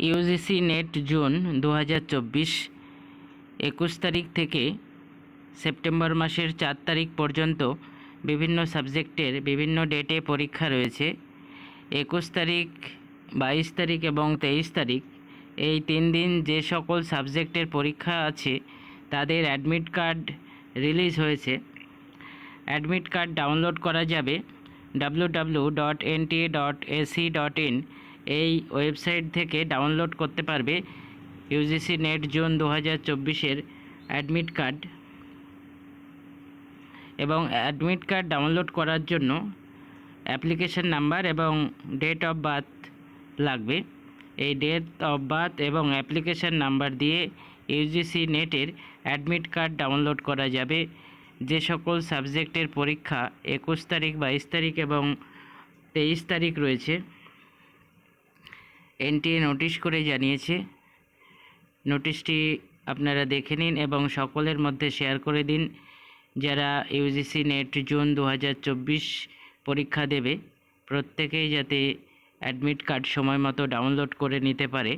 UGC NET June 2024 21 তারিখ থেকে September মাসের 4 তারিখ পর্যন্ত বিভিন্ন সাবজেক্টের বিভিন্ন ডেটে পরীক্ষা রয়েছে। 21 তারিখ, 22 তারিখ এবং 23 তারিখ এই 3 দিন যে সকল সাবজেক্টের পরীক্ষা আছে তাদের অ্যাডমিট কার্ড রিলিজ হয়েছে। অ্যাডমিট কার্ড ডাউনলোড করা যাবে www.nta.ac.in এই ওয়েবসাইট থেকে ডাউনলোড করতে পারবে ইউজিসি নেট জুন 2024-এর অ্যাডমিট কার্ড। এবং অ্যাডমিট কার্ড ডাউনলোড করার জন্য অ্যাপ্লিকেশন নাম্বার এবং ডেট অফ বার্থ লাগবে। এই ডেট অফ বার্থ এবং অ্যাপ্লিকেশন নাম্বার দিয়ে ইউজিসি নেটের অ্যাডমিট কার্ড ডাউনলোড করা যাবে। যে সকল সাবজেক্টের পরীক্ষা 21 তারিখ, 22 তারিখ এবং 23 তারিখ রয়েছে, এনটিএ নোটিশ করে জানিয়েছে। নোটিশটি আপনারা দেখে নিন এবং সকলের মধ্যে শেয়ার করে দিন। যারা ইউজিসি নেট জুন 2024 পরীক্ষা দেবে প্রত্যেকেই যাতে অ্যাডমিট কার্ড সময় মতো ডাউনলোড করে নিতে পারে।